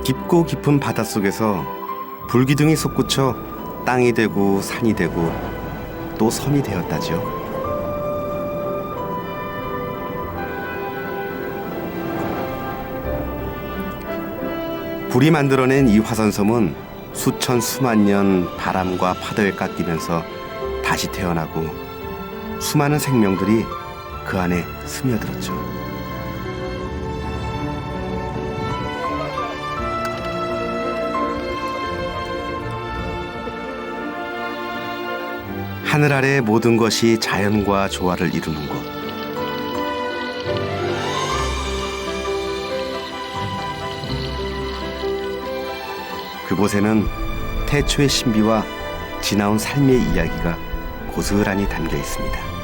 깊고 깊은 바닷속에서 불기둥이 솟구쳐 땅이 되고 산이 되고 또 섬이 되었다죠. 불이 만들어낸 이 화산섬은 수천 수만 년 바람과 파도에 깎이면서 다시 태어나고 수많은 생명들이 그 안에 스며들었죠. 하늘 아래 모든 것이 자연과 조화를 이루는 곳. 그곳에는 태초의 신비와 지나온 삶의 이야기가 고스란히 담겨 있습니다.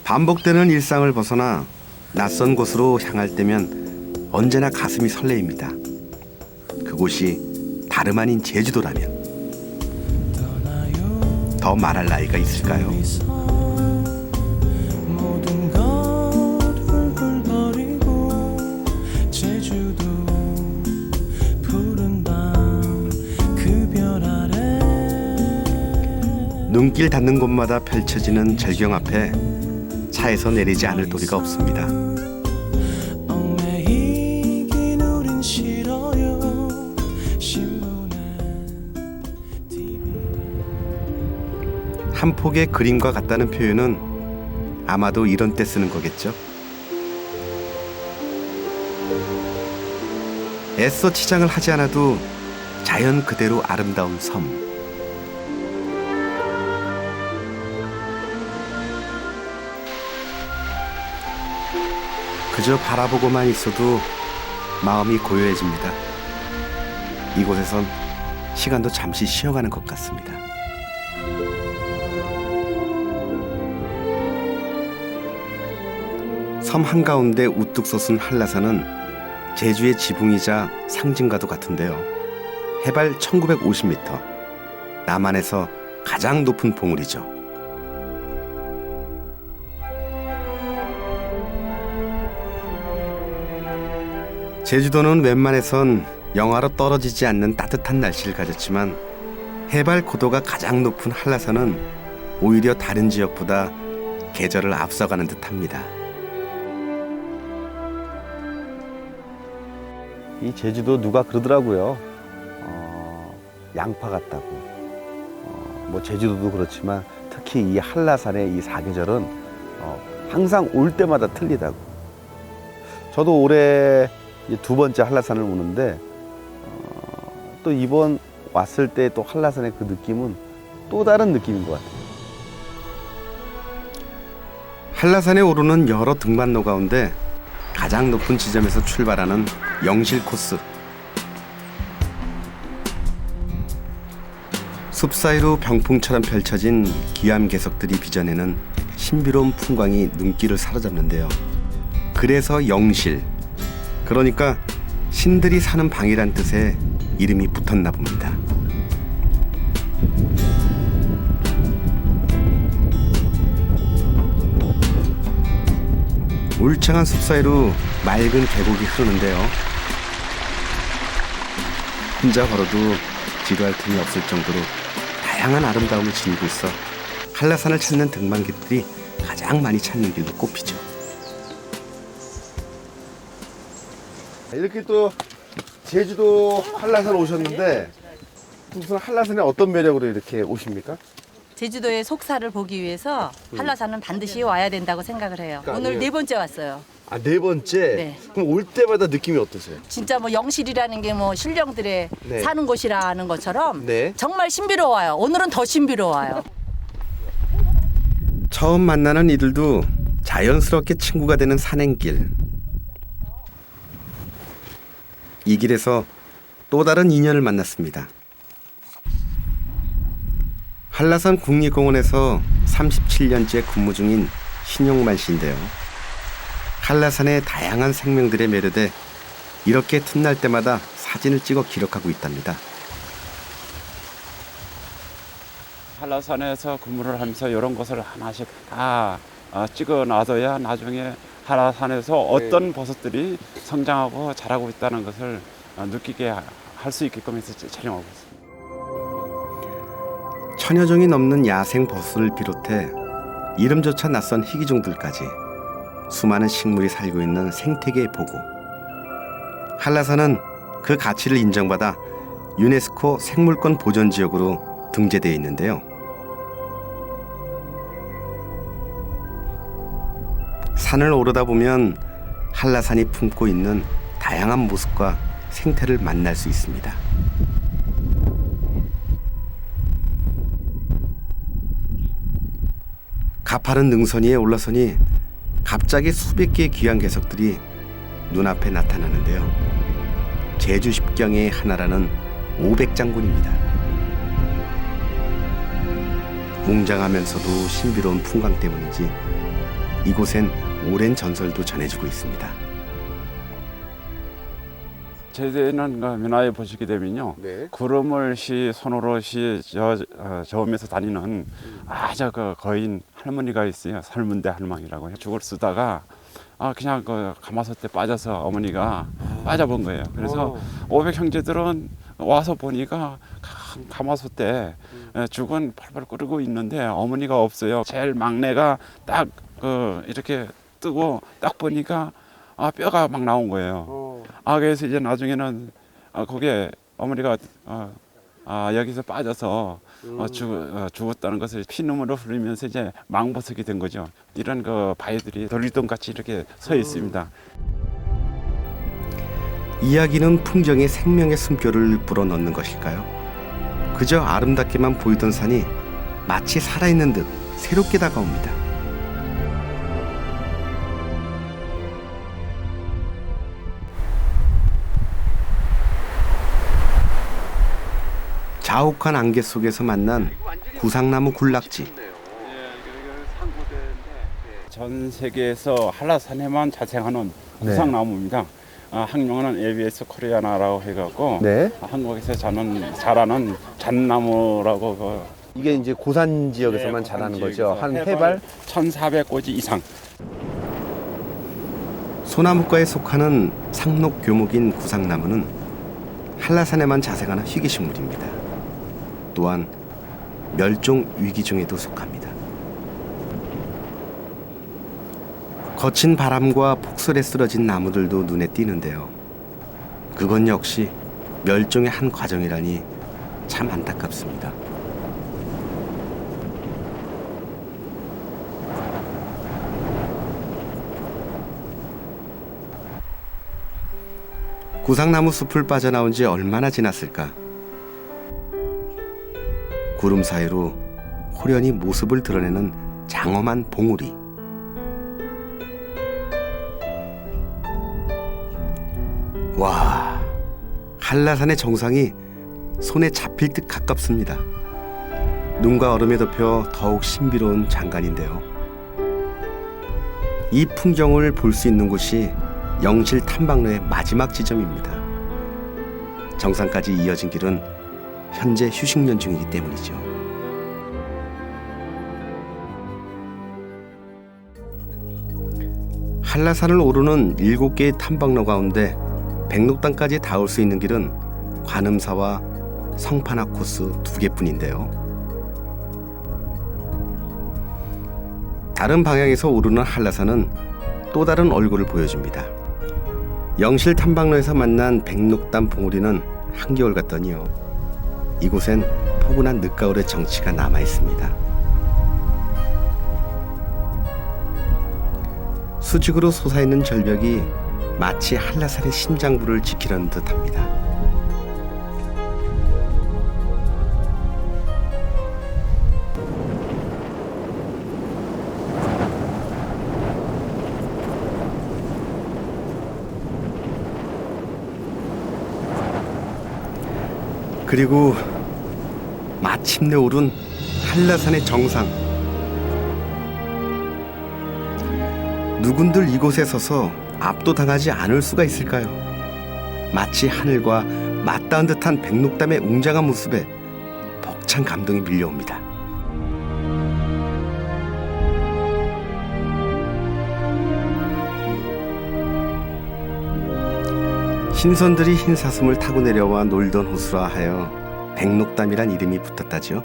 반복되는 일상을 벗어나 낯선 곳으로 향할 때면 언제나 가슴이 설레입니다. 그곳이 다름 아닌 제주도라면 더 말할 나이가 있을까요? 눈길 닿는 곳마다 펼쳐지는 절경 앞에 차에서 내리지 않을 도리가 없습니다. 한 폭의 그림과 같다는 표현은 아마도 이런 때 쓰는 거겠죠. 애써 치장을 하지 않아도 자연 그대로 아름다운 섬. 그저 바라보고만 있어도 마음이 고요해집니다. 이곳에선 시간도 잠시 쉬어가는 것 같습니다. 섬 한가운데 우뚝 솟은 한라산은 제주의 지붕이자 상징과도 같은데요. 해발 1950m, 남한에서 가장 높은 봉우리죠. 제주도는 웬만해선 영하로 떨어지지 않는 따뜻한 날씨를 가졌지만 해발 고도가 가장 높은 한라산은 오히려 다른 지역보다 계절을 앞서가는 듯합니다. 이 제주도 누가 그러더라고요. 양파 같다고. 뭐 제주도도 그렇지만 특히 이 한라산의 이 사계절은 항상 올 때마다 틀리다고. 저도 올해 두 번째 한라산을 오는데 또 이번 왔을 때 또 한라산의 그 느낌은 또 다른 느낌인 것 같아요. 한라산에 오르는 여러 등반로 가운데 가장 높은 지점에서 출발하는 영실 코스. 숲 사이로 병풍처럼 펼쳐진 기암괴석들이 빚어내는 신비로운 풍광이 눈길을 사로잡는데요. 그래서 영실, 그러니까 신들이 사는 방이란 뜻의 이름이 붙었나 봅니다. 울창한 숲 사이로 맑은 계곡이 흐르는데요. 혼자 걸어도 지루할 틈이 없을 정도로 다양한 아름다움을 지니고 있어 한라산을 찾는 등반객들이 가장 많이 찾는 길로 꼽히죠. 이렇게 또 제주도 한라산 오셨는데 무슨 한라산에 어떤 매력으로 이렇게 오십니까? 제주도의 속사를 보기 위해서 한라산은 반드시 와야 된다고 생각을 해요. 그러니까 오늘 아니에요. 4번째 왔어요. 아, 네 번째? 네. 그럼 올 때마다 느낌이 어떠세요? 진짜 뭐 영실이라는 게 뭐 신령들의 네. 사는 곳이라는 것처럼 네. 정말 신비로워요. 오늘은 더 신비로워요. 처음 만나는 이들도 자연스럽게 친구가 되는 산행길. 이 길에서 또 다른 인연을 만났습니다. 한라산 국립공원에서 37년째 근무 중인 신용만 씨인데요. 한라산의 다양한 생명들에 매료돼 이렇게 틈날 때마다 사진을 찍어 기록하고 있답니다. 한라산에서 근무를 하면서 이런 것을 하나씩 다 찍어 놔둬야 나중에 한라산에서 어떤 버섯들이 성장하고 자라고 있다는 것을 느끼게 할 수 있게끔 해서 촬영하고 있습니다. 천여 종이 넘는 야생 버섯을 비롯해 이름조차 낯선 희귀종들까지 수많은 식물이 살고 있는 생태계의 보고. 한라산은 그 가치를 인정받아 유네스코 생물권 보전지역으로 등재되어 있는데요. 산을 오르다 보면 한라산이 품고 있는 다양한 모습과 생태를 만날 수 있습니다. 가파른 능선 위에 올라서니 갑자기 수백 개의 귀한 개석들이 눈앞에 나타나는데요. 제주 십경의 하나라는 500장군입니다. 웅장하면서도 신비로운 풍광 때문인지 이곳엔 오랜 전설도 전해지고 있습니다. 제주에는 민화에 보시게 되면요, 네. 구름을 손으로 저으면서 다니는 아주 그 거인 할머니가 있어요. 설문대 할망이라고 죽을 쓰다가 그냥 그 가마솥에 빠져서 어머니가 빠져본 거예요. 그래서 500 형제들은 와서 보니까 가마솥에 죽은 팔팔 끓고 있는데 어머니가 없어요. 제일 막내가 딱 이렇게 뜨고 딱 보니까 뼈가 막 나온 거예요. 그래서 이제 나중에는 거기에 어머니가 여기서 빠져서 죽었다는 것을 피눈물을 흘리면서 이제 망버섯이 된 거죠. 이런 그 바위들이 돌리동 같이 이렇게 서 있습니다. 이야기는 풍경에 생명의 숨결을 불어넣는 것일까요? 그저 아름답게만 보이던 산이 마치 살아있는 듯 새롭게 다가옵니다. 자욱한 안개 속에서 만난 구상나무 군락지. 전 세계에서 한라산에만 자생하는 구상나무입니다. 학명은 ABS 코리아나라고 해갖고 네. 한국에서 자라는 잣나무라고 이게 이제 고산 지역에서만 자라는 거죠. 한 해발 1,400고지 이상. 소나무과에 속하는 상록 교목인 구상나무는 한라산에만 자생하는 희귀식물입니다. 또한 멸종 위기종에도 속합니다. 거친 바람과 폭설에 쓰러진 나무들도 눈에 띄는데요. 그건 역시 멸종의 한 과정이라니 참 안타깝습니다. 구상나무 숲을 빠져나온 지 얼마나 지났을까? 구름 사이로 호련히 모습을 드러내는 장엄한 봉우리. 와, 한라산의 정상이 손에 잡힐 듯 가깝습니다. 눈과 얼음에 덮여 더욱 신비로운 장관인데요. 이 풍경을 볼 수 있는 곳이 영실 탐방로의 마지막 지점입니다. 정상까지 이어진 길은 현재 휴식년 중이기 때문이죠. 한라산을 오르는 7개의 탐방로 가운데 백록당까지 닿을 수 있는 길은 관음사와 성판화 코스 2개뿐인데요. 다른 방향에서 오르는 한라산은 또 다른 얼굴을 보여줍니다. 영실 탐방로에서 만난 백록담 봉우리는 한겨울 같더니요. 이곳엔 포근한 늦가을의 정취가 남아 있습니다. 수직으로 솟아있는 절벽이 마치 한라산의 심장부를 지키려는 듯합니다. 그리고 마침내 오른 한라산의 정상. 누군들 이곳에 서서 압도당하지 않을 수가 있을까요? 마치 하늘과 맞닿은 듯한 백록담의 웅장한 모습에 벅찬 감동이 밀려옵니다. 신선들이 흰사슴을 타고 내려와 놀던 호수라 하여 백록담이란 이름이 붙었다지요.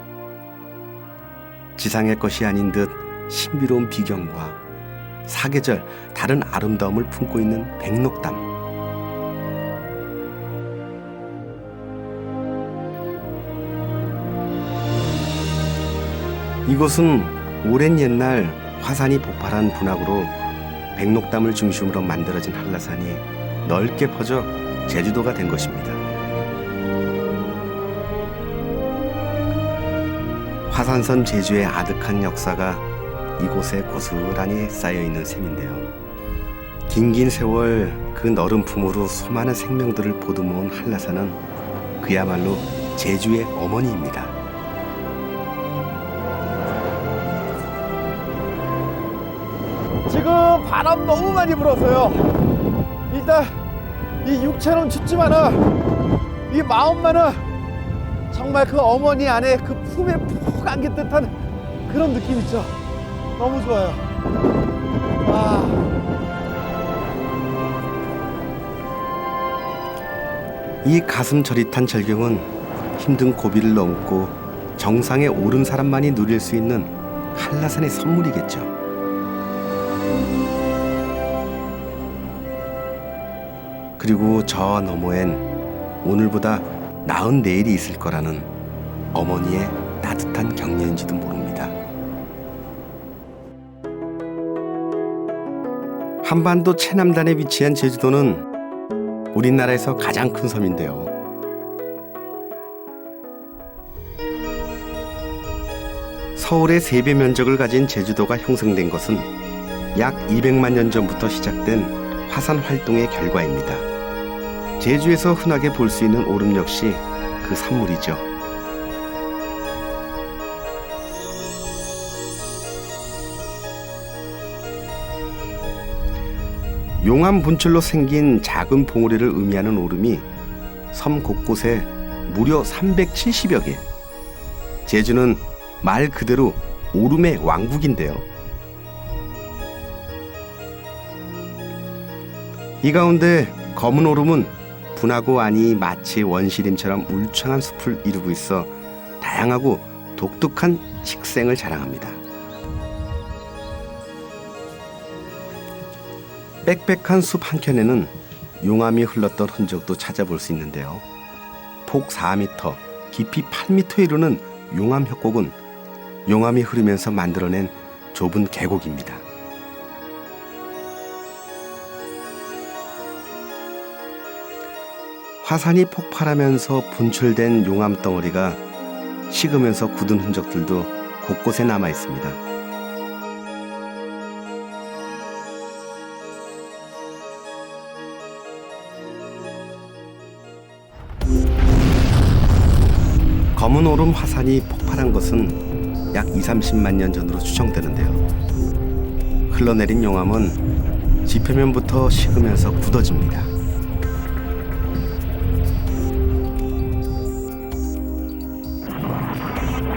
지상의 것이 아닌 듯 신비로운 비경과 사계절 다른 아름다움을 품고 있는 백록담. 이곳은 오랜 옛날 화산이 폭발한 분화구로 백록담을 중심으로 만들어진 한라산이 넓게 퍼져 제주도가 된 것입니다. 화산선 제주의 아득한 역사가 이곳에 고스란히 쌓여있는 셈인데요. 긴긴 세월 그 너른 품으로 수많은 생명들을 보듬어온 한라산은 그야말로 제주의 어머니입니다. 지금 바람 너무 많이 불어서요. 일단 이 육체는 춥지만은 이 마음만은 정말 그 어머니 안에 그 품에 푹 안긴 듯한 그런 느낌 있죠. 너무 좋아요. 와. 이 가슴 저릿한 절경은 힘든 고비를 넘고 정상에 오른 사람만이 누릴 수 있는 한라산의 선물이겠죠. 그리고 저 너머엔 오늘보다 나은 내일이 있을 거라는 어머니의 따뜻한 격려인지도 모릅니다. 한반도 최남단에 위치한 제주도는 우리나라에서 가장 큰 섬인데요. 서울의 3배 면적을 가진 제주도가 형성된 것은 약 200만 년 전부터 시작된 화산 활동의 결과입니다. 제주에서 흔하게 볼 수 있는 오름 역시 그 산물이죠. 용암 분출로 생긴 작은 봉우리를 의미하는 오름이 섬 곳곳에 무려 370여 개. 제주는 말 그대로 오름의 왕국인데요. 이 가운데 검은 오름은 분화구 안이 마치 원시림처럼 울창한 숲을 이루고 있어 다양하고 독특한 식생을 자랑합니다. 빽빽한 숲 한켠에는 용암이 흘렀던 흔적도 찾아볼 수 있는데요. 폭 4m, 깊이 8m에 이르는 용암 협곡은 용암이 흐르면서 만들어낸 좁은 계곡입니다. 화산이 폭발하면서 분출된 용암 덩어리가 식으면서 굳은 흔적들도 곳곳에 남아 있습니다. 검은 오름 화산이 폭발한 것은 약 20-30만 년 전으로 추정되는데요. 흘러내린 용암은 지표면부터 식으면서 굳어집니다.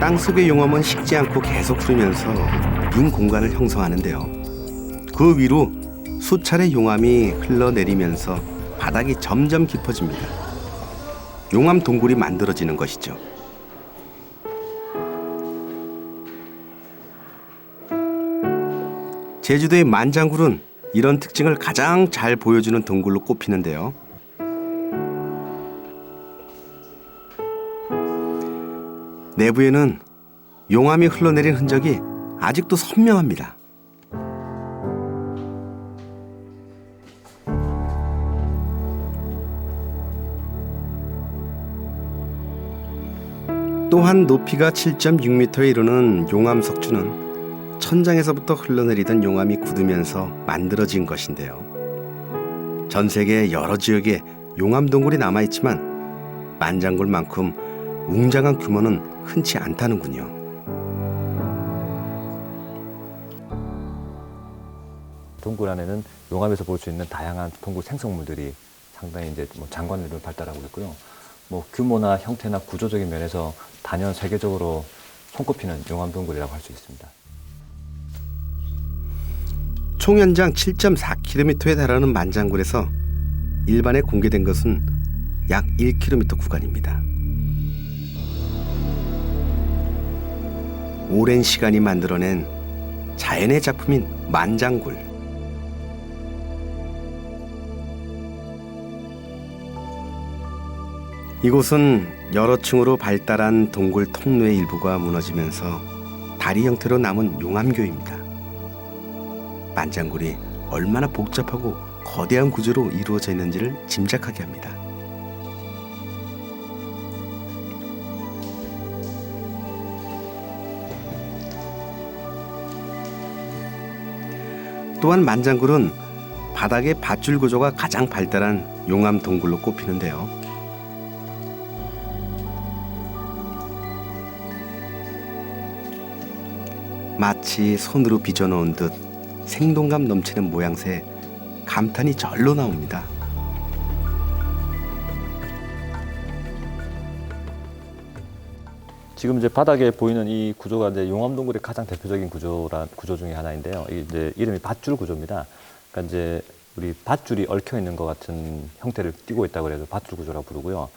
땅속의 용암은 식지 않고 계속 흐르면서 빈 공간을 형성하는데요. 그 위로 수차례 용암이 흘러내리면서 바닥이 점점 깊어집니다. 용암 동굴이 만들어지는 것이죠. 제주도의 만장굴은 이런 특징을 가장 잘 보여주는 동굴로 꼽히는데요. 내부에는 용암이 흘러내린 흔적이 아직도 선명합니다. 또한 높이가 7.6m에 이르는 용암 석주는 천장에서부터 흘러내리던 용암이 굳으면서 만들어진 것인데요. 전 세계 여러 지역에 용암 동굴이 남아있지만 만장굴만큼 웅장한 규모는 흔치 않다는군요. 동굴 안에는 용암에서 볼 수 있는 다양한 동굴 생성물들이 상당히 이제 뭐 장관으로 발달하고 있고요. 뭐 규모나 형태나 구조적인 면에서 단연 세계적으로 손꼽히는 용암동굴이라고 할 수 있습니다. 총 연장 7.4km에 달하는 만장굴에서 일반에 공개된 것은 약 1km 구간입니다. 오랜 시간이 만들어낸 자연의 작품인 만장굴. 이곳은 여러 층으로 발달한 동굴 통로의 일부가 무너지면서 다리 형태로 남은 용암교입니다. 만장굴이 얼마나 복잡하고 거대한 구조로 이루어져 있는지를 짐작하게 합니다. 또한 만장굴은 바닥의 밧줄 구조가 가장 발달한 용암 동굴로 꼽히는데요. 마치 손으로 빚어놓은 듯 생동감 넘치는 모양새에 감탄이 절로 나옵니다. 지금 이제 바닥에 보이는 이 구조가 이제 용암동굴의 가장 대표적인 구조 중에 하나인데요. 이게 이제 이름이 밧줄 구조입니다. 그러니까 이제 우리 밧줄이 얽혀 있는 것 같은 형태를 띠고 있다고 해서 밧줄 구조라고 부르고요.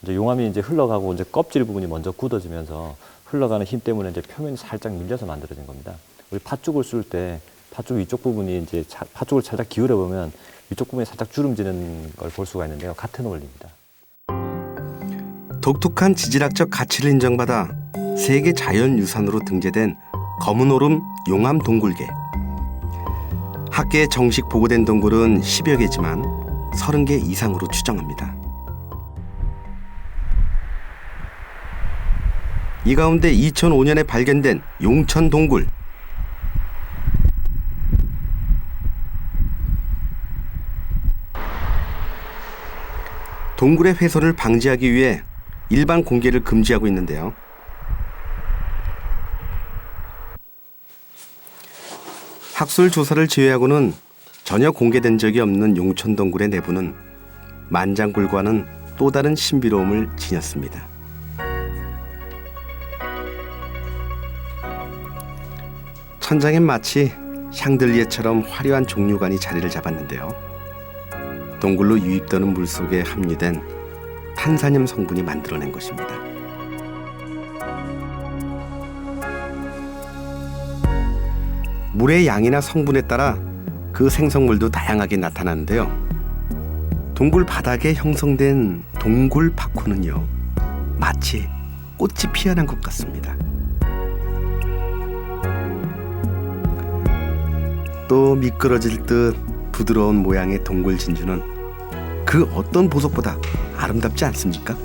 이제 용암이 이제 흘러가고 이제 껍질 부분이 먼저 굳어지면서 흘러가는 힘 때문에 이제 표면이 살짝 밀려서 만들어진 겁니다. 우리 팥죽을 쓸 때 팥죽 위쪽 부분이 이제 팥죽을 살짝 기울여 보면 위쪽 부분이 살짝 주름지는 걸 볼 수가 있는데요. 같은 원리입니다. 독특한 지질학적 가치를 인정받아 세계 자연유산으로 등재된 검은 오름 용암 동굴계. 학계에 정식 보고된 동굴은 10여 개지만 30개 이상으로 추정합니다. 이 가운데 2005년에 발견된 용천 동굴. 동굴의 훼손을 방지하기 위해 일반 공개를 금지하고 있는데요. 학술 조사를 제외하고는 전혀 공개된 적이 없는 용천 동굴의 내부는 만장굴과는 또 다른 신비로움을 지녔습니다. 천장엔 마치 샹들리에처럼 화려한 종류관이 자리를 잡았는데요. 동굴로 유입되는 물 속에 함유된 탄산염 성분이 만들어낸 것입니다. 물의 양이나 성분에 따라 그 생성물도 다양하게 나타나는데요. 동굴 바닥에 형성된 동굴 박호는요, 마치 꽃이 피어난 것 같습니다. 또 미끄러질 듯 부드러운 모양의 동굴 진주는 그 어떤 보석보다 아름답지 않습니까?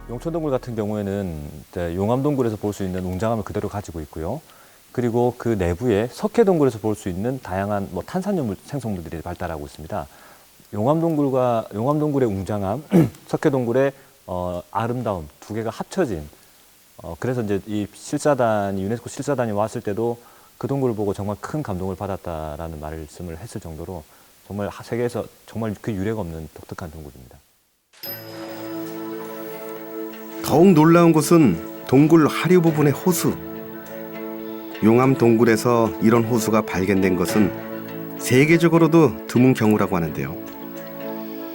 용천동굴 같은 경우에는 이제 용암동굴에서 볼 수 있는 웅장함을 그대로 가지고 있고요. 그리고 그 내부에 석회동굴에서 볼 수 있는 다양한 뭐 탄산염 생성물들이 발달하고 있습니다. 용암동굴의 웅장함, 석회동굴의 아름다움 두 개가 합쳐진 그래서 이제 이 실사단이 유네스코 실사단이 왔을 때도 그 동굴을 보고 정말 큰 감동을 받았다라는 말씀을 했을 정도로 정말 세계에서 정말 그 유례가 없는 독특한 동굴입니다. 더욱 놀라운 것은 동굴 하류 부분의 호수. 용암 동굴에서 이런 호수가 발견된 것은 세계적으로도 드문 경우라고 하는데요.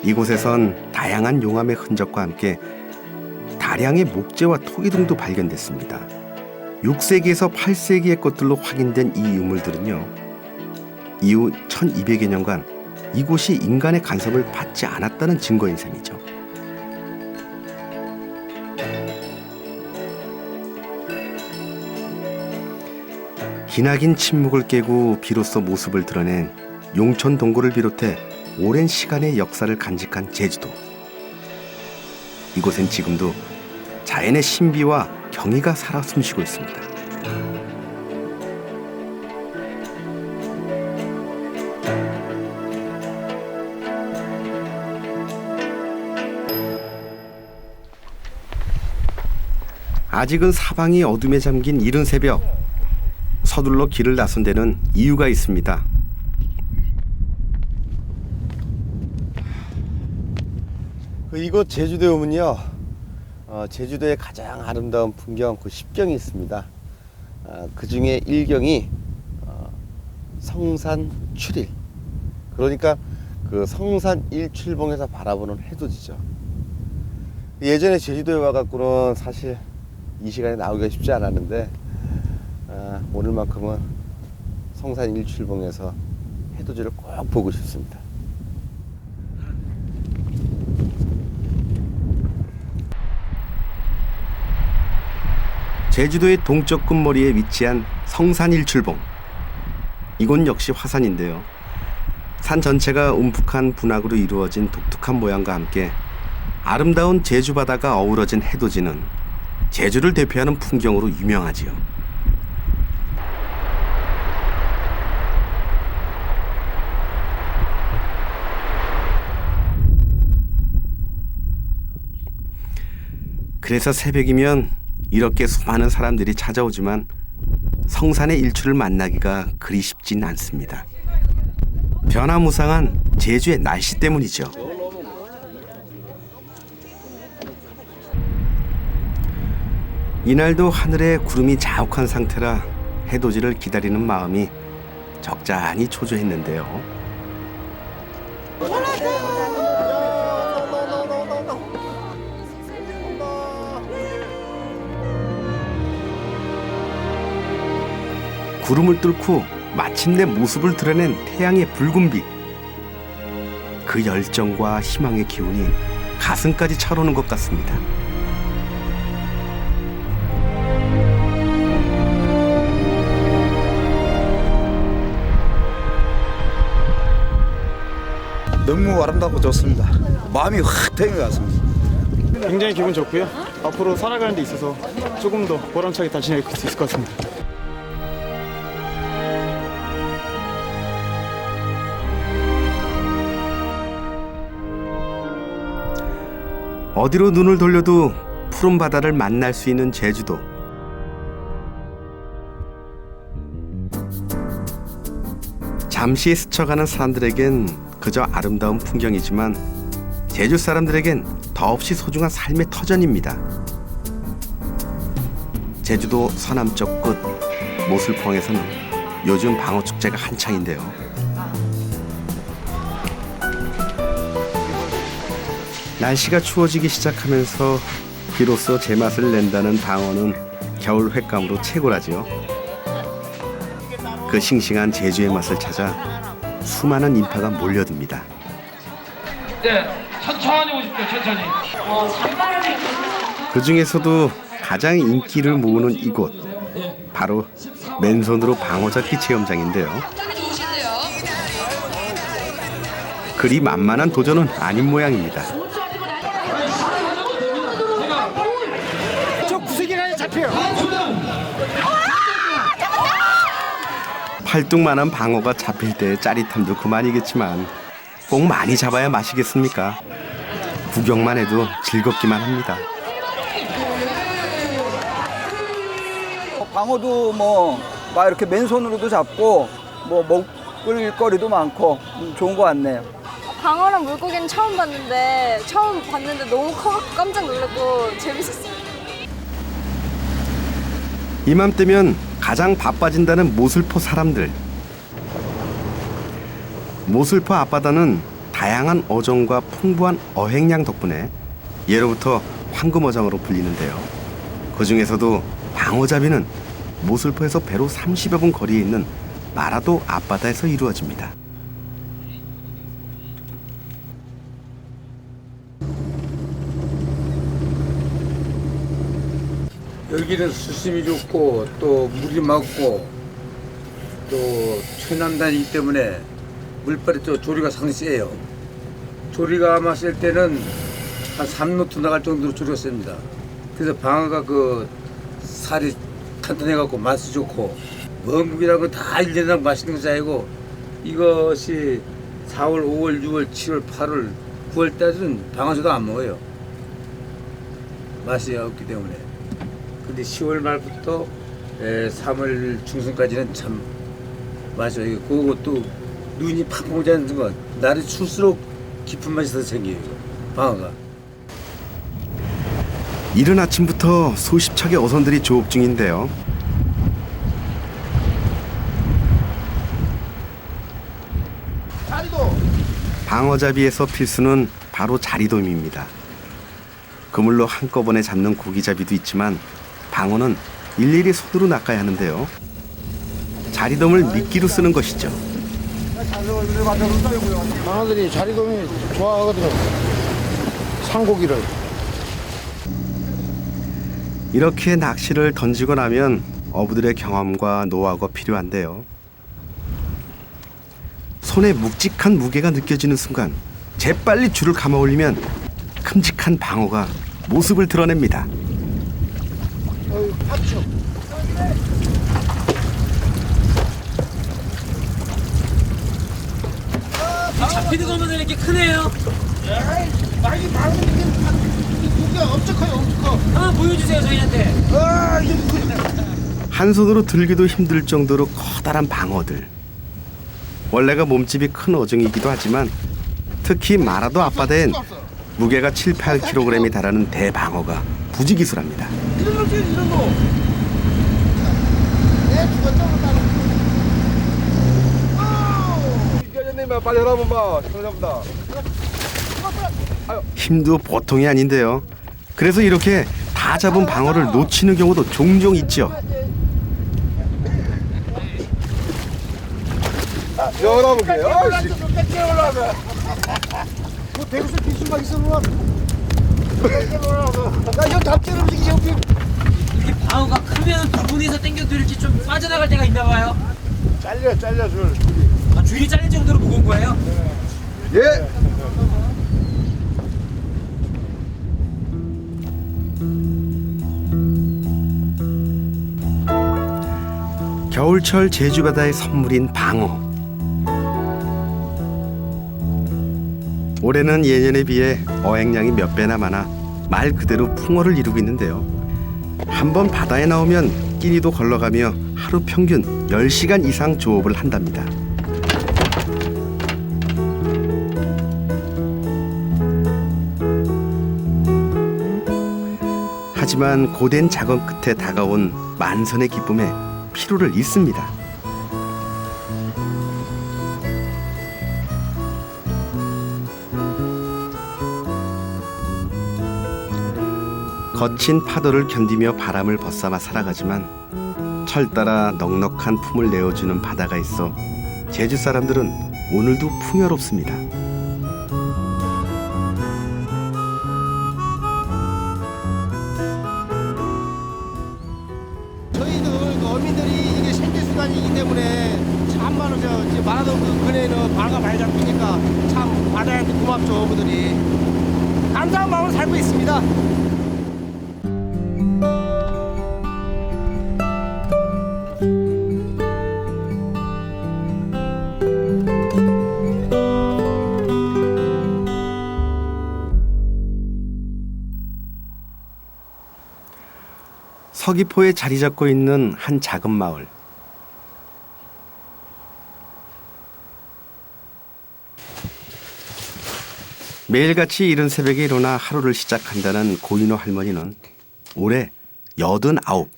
이곳에선 다양한 용암의 흔적과 함께 다량의 목재와 토기 등도 발견됐습니다. 6세기에서 8세기의 것들로 확인된 이 유물들은요, 이후 1200여 년간 이곳이 인간의 간섭을 받지 않았다는 증거인 셈이죠. 기나긴 침묵을 깨고 비로소 모습을 드러낸 용천 동굴을 비롯해 오랜 시간의 역사를 간직한 제주도. 이곳엔 지금도 자연의 신비와 경이가 살아 숨쉬고 있습니다. 아직은 사방이 어둠에 잠긴 이른 새벽, 서둘러 길을 나선 데는 이유가 있습니다. 이곳 제주도에 오면요, 제주도의 가장 아름다운 풍경, 그 10경이 있습니다. 그 중에 1경이 성산 출일. 그러니까 그 성산 일출봉에서 바라보는 해돋이죠. 예전에 제주도에 와갖고는 사실 이 시간에 나오기가 쉽지 않았는데, 오늘만큼은 성산 일출봉에서 해돋이를 꼭 보고 싶습니다. 제주도의 동쪽 끝머리에 위치한 성산 일출봉. 이곳 역시 화산인데요. 산 전체가 움푹한 분화구로 이루어진 독특한 모양과 함께 아름다운 제주 바다가 어우러진 해돋이는 제주를 대표하는 풍경으로 유명하지요. 그래서 새벽이면 이렇게 수많은 사람들이 찾아오지만 성산의 일출을 만나기가 그리 쉽진 않습니다. 변화무쌍한 제주의 날씨 때문이죠. 이날도 하늘에 구름이 자욱한 상태라 해돋이를 기다리는 마음이 적잖이 초조했는데요. 구름을 뚫고 마침내 모습을 드러낸 태양의 붉은 빛. 그 열정과 희망의 기운이 가슴까지 차오르는 것 같습니다. 너무 아름답고 좋습니다. 마음이 확 트인 것 같습니다. 굉장히 기분 좋고요. 앞으로 살아가는 데 있어서 조금 더 보람차게 다시 지낼 수 있을 것 같습니다. 어디로 눈을 돌려도 푸른 바다를 만날 수 있는 제주도. 잠시 스쳐가는 사람들에겐 그저 아름다운 풍경이지만 제주 사람들에겐 더없이 소중한 삶의 터전입니다. 제주도 서남쪽 끝 모슬포항에서는 요즘 방어축제가 한창인데요. 날씨가 추워지기 시작하면서 비로소 제맛을 낸다는 방어는 겨울 횟감으로 최고라지요. 그 싱싱한 제주의 맛을 찾아 수많은 인파가 몰려듭니다. 네, 천천히 오십시오. 천천히. 그 중에서도 가장 인기를 모으는 이곳, 바로 맨손으로 방어 잡기 체험장인데요. 그리 만만한 도전은 아닌 모양입니다. 팔뚝만한 방어가 잡힐 때의 짜릿함도 그만이겠지만 꼭 많이 잡아야 맛이겠습니까? 구경만 해도 즐겁기만 합니다. 방어도 막 이렇게 맨손으로도 잡고 먹을 거리도 많고 좋은 것 같네요. 방어랑 물고기는 처음 봤는데 너무 커서 깜짝 놀랐고 재밌었어요. 이맘때면 가장 바빠진다는 모슬포 사람들. 모슬포 앞바다는 다양한 어종과 풍부한 어획량 덕분에 예로부터 황금어장으로 불리는데요. 그 중에서도 방어잡이는 모슬포에서 배로 30여 분 거리에 있는 마라도 앞바다에서 이루어집니다. 여기는 수심이 좋고 또 물이 맑고 또 최남단이기 때문에 물빨이 또 조리가 상당히 세요. 조리가 아마 쓸 때는 한 3노트 나갈 정도로 조리가 셉니다. 그래서 방어가 그 살이 탄탄해갖고 맛이 좋고 원국이라는 건 다 1년당 맛있는 것이 아니고 이것이 4월, 5월, 6월, 7월, 8월, 9월 때는 방어조도 안 먹어요. 맛이 없기 때문에. 근데 10월 말부터 3월 중순까지는 참 맛이 그것도 눈이 팡팡 오지 않는 건 날이 추울수록 깊은 맛이 더 생겨요. 방어가. 이른 아침부터 수십 척의 어선들이 조업 중인데요. 방어잡이에서 필수는 바로 자리돔입니다. 그물로 한꺼번에 잡는 고기잡이도 있지만 방어는 일일이 손으로 낚아야 하는데요. 자리돔을 미끼로 쓰는 것이죠. 방어들이 자리돔이 좋아하거든요. 산고기를. 이렇게 낚시를 던지고 나면 어부들의 경험과 노하우가 필요한데요. 손에 묵직한 무게가 느껴지는 순간 재빨리 줄을 감아 올리면 큼직한 방어가 모습을 드러냅니다. 잡히는 것만 이렇게 크네요. 많이 이게 엄청 커요, 엄청 커. 한번 보여주세요 저희한테. 한 손으로 들기도 힘들 정도로 커다란 방어들. 원래가 몸집이 큰 어종이기도 하지만 특히 마라도 앞바다엔 무게가 7, 8kg이 달하는 대방어가 부지기수랍니다. 이런 거, 이런 거. 내 죽었죠, 이겨졌네, 빨리 하라면 봐. 잡다. 힘도 보통이 아닌데요. 그래서 이렇게 다 잡은 방어를 놓치는 경우도 종종 있죠. 열어볼게요. 뺏겨 올라가. 뭐 대구슬 비수막 있어 올라가. 뺏겨 올라가. 야, 이거 답지를 움직이지 여기. 이렇게 방어가 크면 두 분이서 당겨도 이렇게 좀 빠져나갈 때가 있나 봐요. 잘려 줄. 아, 줄이 잘릴 정도로 무거운 거예요? 예. 겨울철 제주바다의 선물인 방어. 올해는 예년에 비해 어획량이 몇 배나 많아 말 그대로 풍어를 이루고 있는데요. 한번 바다에 나오면 끼니도 걸러가며 하루 평균 10시간 이상 조업을 한답니다. 하지만 고된 작업 끝에 다가온 만선의 기쁨에 피로를 잊습니다. 거친 파도를 견디며 바람을 벗삼아 살아가지만 철 따라 넉넉한 품을 내어주는 바다가 있어 제주 사람들은 오늘도 풍요롭습니다. 저희들 어민들이 이게 생계 수단이기 때문에 참말로 이제 말하던 그 근해는 방어가 많이 잡히니까 참 바다한테 고맙죠 어부들이. 감사한 마음으로 살고 있습니다. 서귀포에 자리 잡고 있는 한 작은 마을. 매일같이 이른 새벽에 일어나 하루를 시작한다는 고인호 할머니는 올해 89,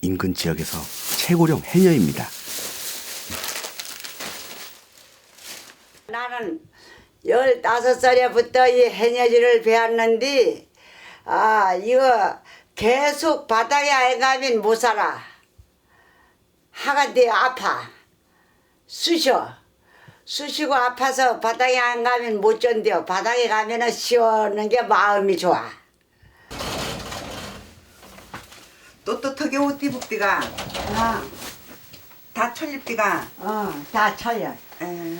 인근 지역에서 최고령 해녀입니다. 나는 15살에부터 이 해녀질을 배웠는데 이거 계속 바닥에 안 가면 못 살아. 하간데 아파. 쑤시고 아파서 바닥에 안 가면 못 견뎌. 바닥에 가면은 시원한 게 마음이 좋아. 떳떳하게 옷 입읍디가 다 철립디가 다 철려.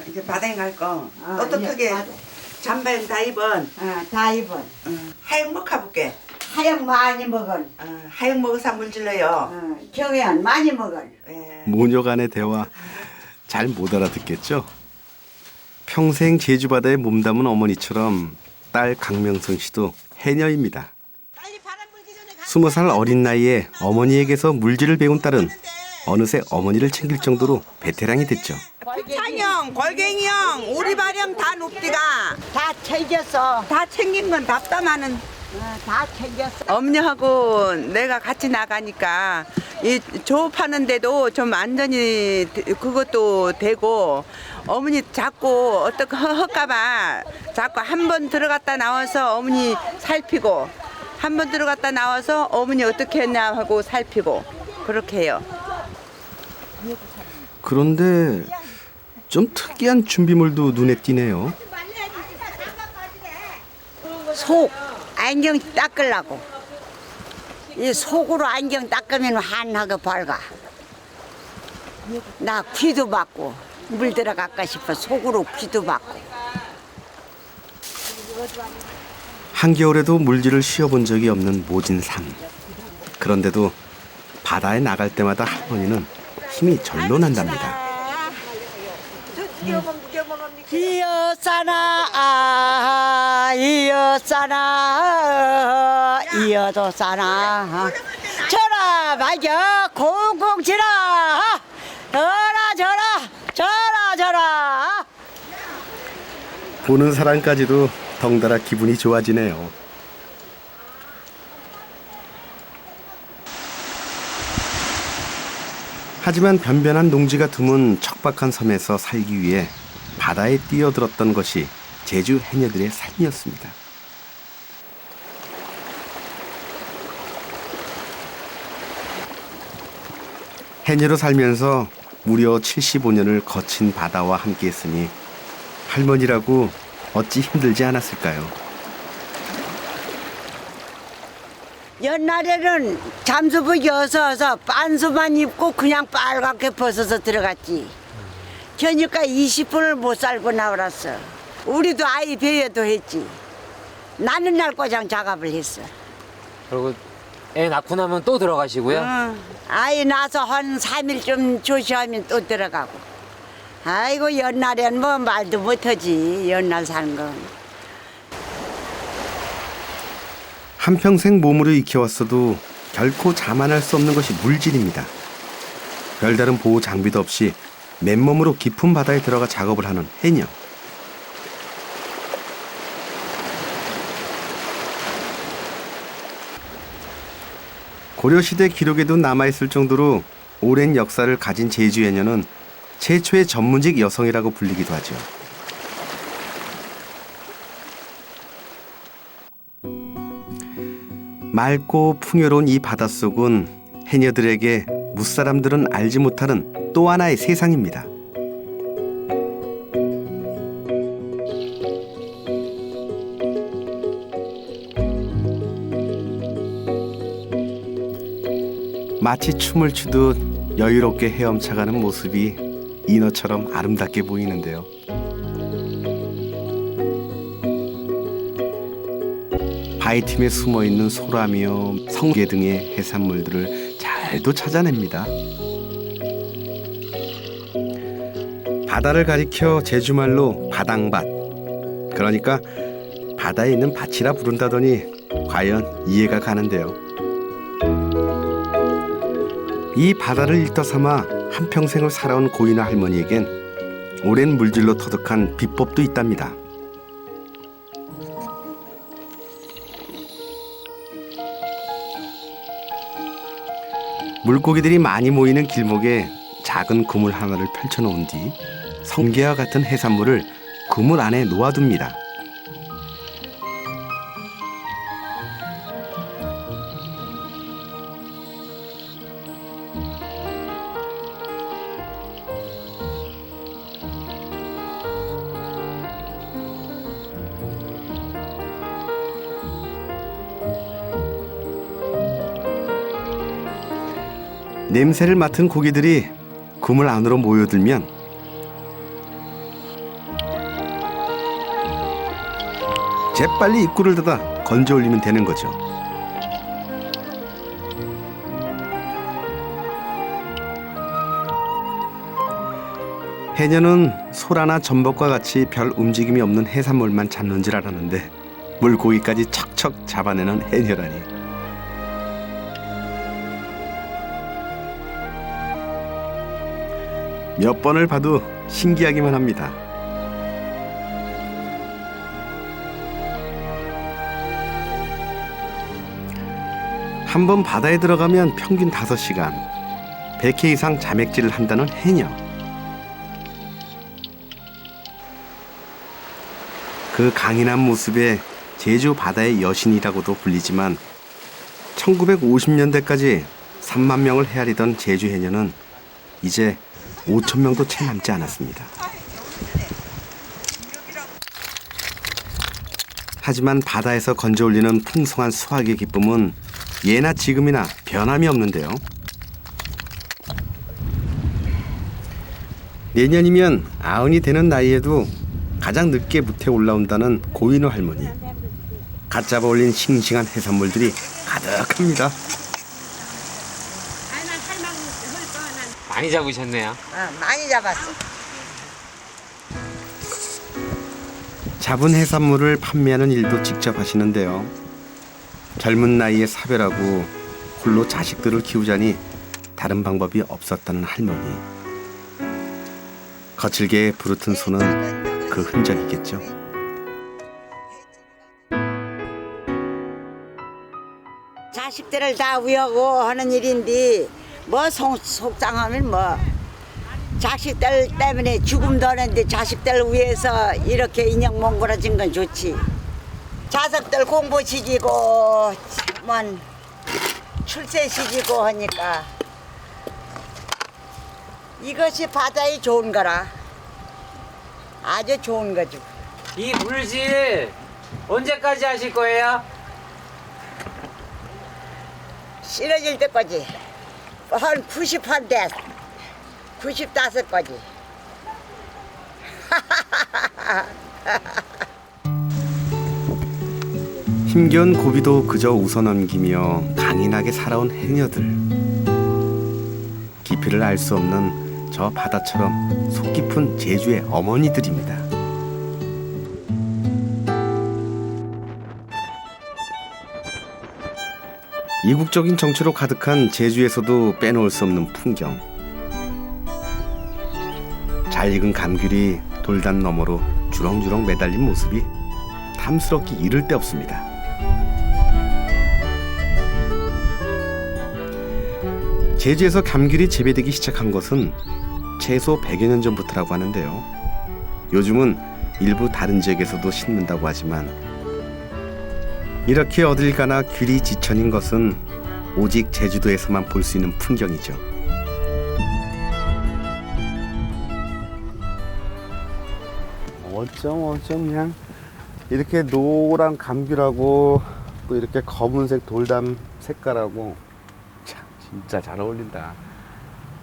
이제 바다에 갈 거 떳떳하게 잠바는 다 입은 다 입은 하얀 먹 가볼게. 하얀 많이 먹은 하얀 먹어서 물질러요. 경연 많이 먹은 모녀 간의 대화 잘 못 알아듣겠죠? 평생 제주바다에 몸담은 어머니처럼 딸 강명선 씨도 해녀입니다. 20살 어린 나이에 어머니에게서 물질을 배운 딸은 어느새 어머니를 챙길 정도로 베테랑이 됐죠. 창형, 골갱이형, 오리발형 다 높디가 다 챙겼어. 다 챙긴 건 답답하는 다 챙겼어. 어머니하고 내가 같이 나가니까 이 조업하는데도 좀 안전이 그것도 되고 어머니 자꾸 어떻게 할까봐 자꾸 한 번 들어갔다 나와서 어머니 살피고 한 번 들어갔다 나와서 어머니 어떻게 했냐 하고 살피고 그렇게 해요. 그런데 좀 특이한 준비물도 눈에 띄네요. 속 안경 닦으려고. 이 속으로 안경 닦으면 환하게 밝아. 나 귀도 받고 물 들어갈까 싶어 속으로 귀도 받고. 한겨울에도 물질을 쉬어본 적이 없는 모진 삶. 그런데도 바다에 나갈 때마다 할머니는 힘이 절로 난답니다. 이어싸나 이어싸나 이어도싸나 저라 말겨 콩콩 치라 저라 보는 사람까지도 덩달아 기분이 좋아지네요. 하지만 변변한 농지가 드문 척박한 섬에서 살기 위해 바다에 뛰어들었던 것이 제주 해녀들의 삶이었습니다. 해녀로 살면서 무려 75년을 거친 바다와 함께했으니 할머니라고 어찌 힘들지 않았을까요? 옛날에는 잠수복 여서서 빤수만 입고 그냥 빨갛게 벗어서 들어갔지. 그러니까 20분을 못 살고 나왔어. 우리도 아이 배회도 했지. 나는 날 꼬장 작업을 했어. 그리고 애 낳고 나면 또 들어가시고요? 아이 낳아서 한 3일 좀 조시하면 또 들어가고. 아이고 옛날엔 뭐 말도 못하지. 옛날 사는 건. 한평생 몸으로 익혀왔어도 결코 자만할 수 없는 것이 물질입니다. 별다른 보호 장비도 없이 맨몸으로 깊은 바다에 들어가 작업을 하는 해녀. 고려시대 기록에도 남아있을 정도로 오랜 역사를 가진 제주 해녀는 최초의 전문직 여성이라고 불리기도 하죠. 맑고 풍요로운 이 바닷속은 해녀들에게 무사람들은 알지 못하는 또 하나의 세상입니다. 마치 춤을 추듯 여유롭게 헤엄쳐가는 모습이 인어처럼 아름답게 보이는데요. 바위틈에 숨어있는 소라며 성게 등의 해산물들을 잘도 찾아냅니다. 바다를 가리켜 제주말로 바당밭, 그러니까 바다에 있는 밭이라 부른다더니 과연 이해가 가는데요. 이 바다를 일터 삼아 한평생을 살아온 고인화 할머니에겐 오랜 물질로 터득한 비법도 있답니다. 물고기들이 많이 모이는 길목에 작은 그물 하나를 펼쳐놓은 뒤 성게와 같은 해산물을 그물 안에 놓아둡니다. 냄새를 맡은 고기들이 그물 안으로 모여들면 재빨리 입구를 닫아 건져 올리면 되는 거죠. 해녀는 소라나 전복과 같이 별 움직임이 없는 해산물만 잡는 줄 알았는데 물고기까지 척척 잡아내는 해녀라니. 몇 번을 봐도 신기하기만 합니다. 한 번 바다에 들어가면 평균 5시간, 100회 이상 자맥질을 한다는 해녀. 그 강인한 모습에 제주 바다의 여신이라고도 불리지만 1950년대까지 3만 명을 헤아리던 제주 해녀는 이제 5천 명도 채 남지 않았습니다. 하지만 바다에서 건져 올리는 풍성한 수확의 기쁨은 예나 지금이나 변함이 없는데요. 내년이면 90이 되는 나이에도 가장 늦게 무태 올라온다는 고인호 할머니. 갓 잡아 올린 싱싱한 해산물들이 가득합니다. 많이 잡으셨네요. 많이 잡았어. 잡은 해산물을 판매하는 일도 직접 하시는데요. 젊은 나이에 사별하고 홀로 자식들을 키우자니 다른 방법이 없었다는 할머니. 거칠게 부르튼 손은 그 흔적이겠죠. 자식들을 다 위하고 하는 일인데 뭐 속상하면 뭐 자식들 때문에 죽음도 하는데 자식들 위해서 이렇게 인형 몽골어진 건 좋지. 자식들 공부시키고 만 출세시키고 하니까 이것이 바다에 좋은 거라. 아주 좋은 거죠. 이 물질 언제까지 하실 거예요? 쓰러질 때까지 한 90한대 95까지. 힘겨운 고비도 그저 웃어넘기며 강인하게 살아온 해녀들. 깊이를 알 수 없는 저 바다처럼 속 깊은 제주의 어머니들입니다. 이국적인 정취로 가득한 제주에서도 빼놓을 수 없는 풍경. 잘 익은 감귤이 돌담 너머로 주렁주렁 매달린 모습이 탐스럽기 이를 데 없습니다. 제주에서 감귤이 재배되기 시작한 것은 최소 100여 년 전부터라고 하는데요. 요즘은 일부 다른 지역에서도 심는다고 하지만 이렇게 어딜 가나 귤이 지천인 것은 오직 제주도에서만 볼 수 있는 풍경이죠. 어쩜 그냥 이렇게 노란 감귤하고 또 이렇게 검은색 돌담 색깔하고 참 진짜 잘 어울린다.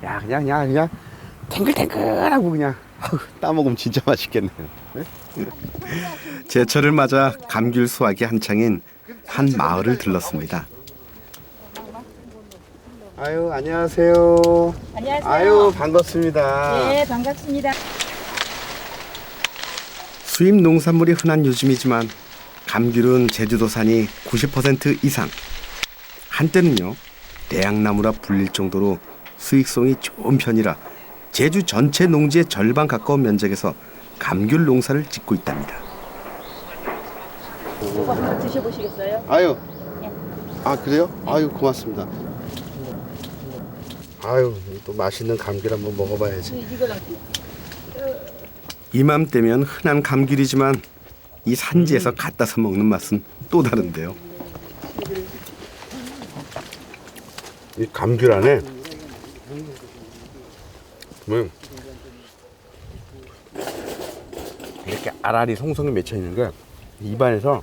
야 그냥 탱글탱글하고 그냥 따먹으면 진짜 맛있겠네요. 네? 제철을 맞아 감귤 수확이 한창인 한 마을을 들렀습니다. 아유 안녕하세요. 안녕하세요. 아유 반갑습니다. 네, 반갑습니다. 수입 농산물이 흔한 요즘이지만 감귤은 제주도산이 90% 이상. 한때는요 대학나무라 불릴 정도로 수익성이 좋은 편이라 제주 전체 농지의 절반 가까운 면적에서 감귤 농사를 짓고 있답니다. 이거 한번 드셔보시겠어요? 아유. 네. 아 그래요? 아유 고맙습니다. 아유 또 맛있는 감귤 한번 먹어봐야지. 이맘때면 흔한 감귤이지만 이 산지에서 갖다서 먹는 맛은 또 다른데요. 이 감귤 안에 보면 이렇게 알알이 송송이 맺혀 있는 게 입안에서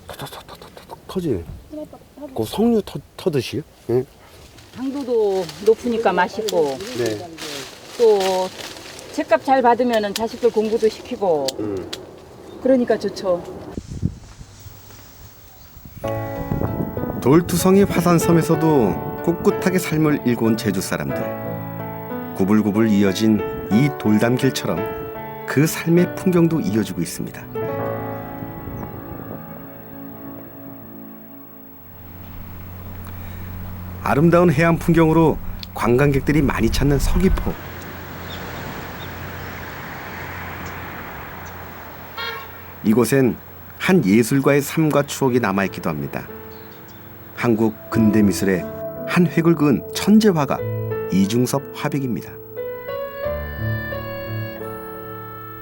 톡톡톡톡톡 터지네. 그 석류 터듯이. 응? 당도도 높으니까 맛있고 네. 또 책값 잘 받으면 자식들 공부도 시키고 그러니까 좋죠. 돌투성이 화산섬에서도 꿋꿋하게 삶을 일궈온 제주 사람들. 구불구불 이어진 이 돌담길처럼 그 삶의 풍경도 이어지고 있습니다. 아름다운 해안 풍경으로 관광객들이 많이 찾는 서귀포. 이곳엔 한 예술가의 삶과 추억이 남아있기도 합니다. 한국 근대미술의 한 획을 그은 천재 화가 이중섭 화백입니다.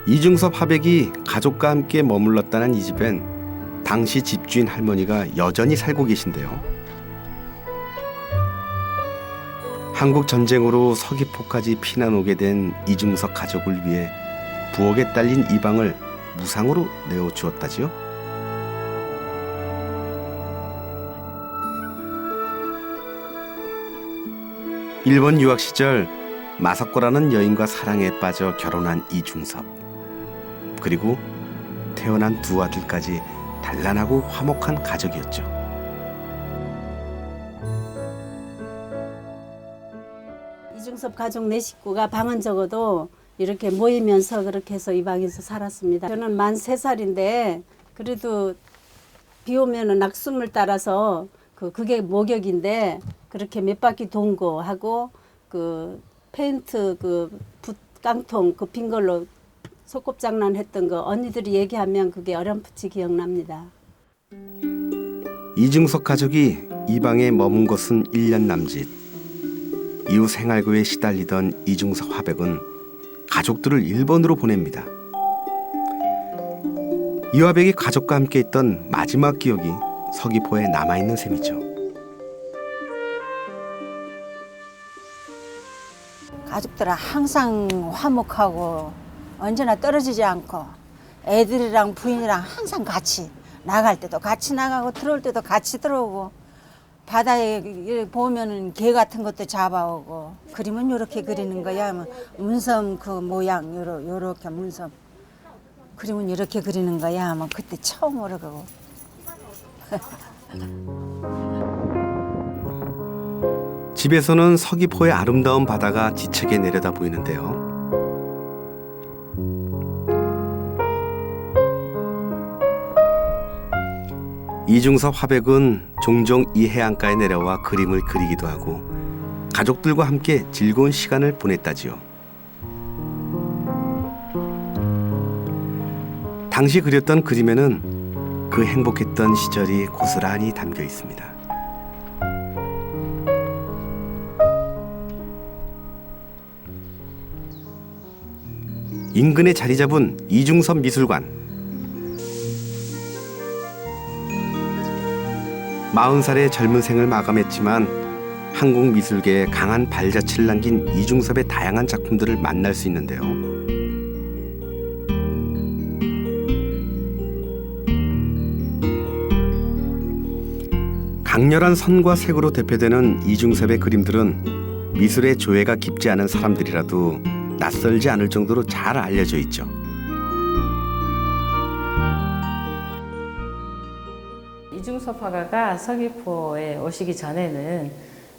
이중섭 화백이 가족과 함께 머물렀다는 이 집엔 당시 집주인 할머니가 여전히 살고 계신데요. 한국 전쟁으로 서귀포까지 피난 오게 된 이중섭 가족을 위해 부엌에 딸린 이 방을 무상으로 내어주었다지요. 일본 유학 시절 마사코라는 여인과 사랑에 빠져 결혼한 이중섭. 그리고 태어난 두 아들까지 단란하고 화목한 가족이었죠. 이중섭 가족 4식구가 방은 적어도 이렇게 모이면서 그렇게 해서 이 방에서 살았습니다. 저는 만 3살인데 그래도 비 오면은 낙수물 따라서 그게 목욕인데 그렇게 몇 바퀴 돈 거 하고 그 페인트 그 붓 깡통 그 빈 걸로 소꿉장난 했던 거 언니들이 얘기하면 그게 어렴풋이 기억납니다. 이중섭 가족이 이 방에 머문 것은 1년 남짓. 이후 생활고에 시달리던 이중섭 화백은 가족들을 일본으로 보냅니다. 이 화백이 가족과 함께 있던 마지막 기억이 서귀포에 남아있는 셈이죠. 가족들은 항상 화목하고 언제나 떨어지지 않고 애들이랑 부인이랑 항상 같이 나갈 때도 같이 나가고 들어올 때도 같이 들어오고 바다에 보면은 개 같은 것도 잡아오고 그림은 요렇게 그리는 거야. 문섬 그 모양 요렇게 문섬 그림은 이렇게 그리는 거야. 뭐 그때 처음으로 그거. 집에서는 서귀포의 아름다운 바다가 지책에 내려다 보이는데요. 이중섭 화백은 종종 이 해안가에 내려와 그림을 그리기도 하고 가족들과 함께 즐거운 시간을 보냈다지요. 당시 그렸던 그림에는 그 행복했던 시절이 고스란히 담겨 있습니다. 인근에 자리 잡은 이중섭 미술관. 40살의 젊은 생을 마감했지만 한국 미술계에 강한 발자취를 남긴 이중섭의 다양한 작품들을 만날 수 있는데요. 강렬한 선과 색으로 대표되는 이중섭의 그림들은 미술의 조예가 깊지 않은 사람들이라도 낯설지 않을 정도로 잘 알려져 있죠. 이중섭 화가가 서귀포에 오시기 전에는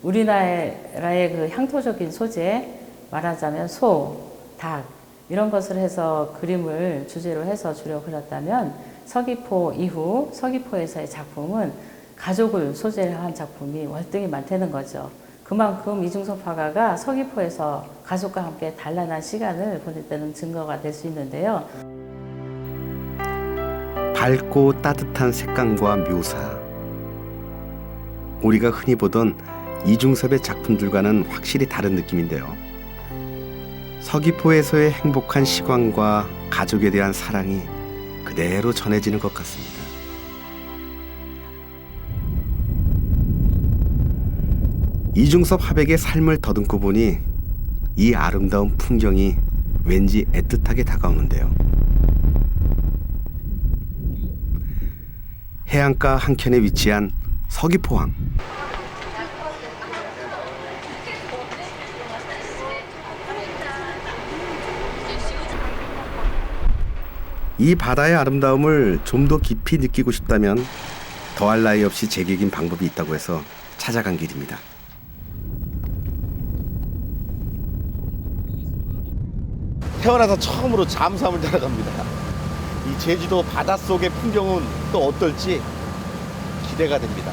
우리나라의 그 향토적인 소재, 말하자면 소, 닭 이런 것을 해서 그림을 주제로 해서 주로 그렸다면 서귀포 이후 서귀포에서의 작품은 가족을 소재로 한 작품이 월등히 많다는 거죠. 그만큼 이중섭 화가가 서귀포에서 가족과 함께 단란한 시간을 보냈다는 증거가 될 수 있는데요. 밝고 따뜻한 색감과 묘사. 우리가 흔히 보던 이중섭의 작품들과는 확실히 다른 느낌인데요. 서귀포에서의 행복한 시간과 가족에 대한 사랑이 그대로 전해지는 것 같습니다. 이중섭 화백의 삶을 더듬고 보니 이 아름다운 풍경이 왠지 애틋하게 다가오는데요. 해안가 한켠에 위치한 서귀포항. 이 바다의 아름다움을 좀 더 깊이 느끼고 싶다면 더할 나위 없이 제격인 방법이 있다고 해서 찾아간 길입니다. 태어나서 처음으로 잠수함을 타러 갑니다. 이 제주도 바닷속의 풍경은 또 어떨지 기대가 됩니다.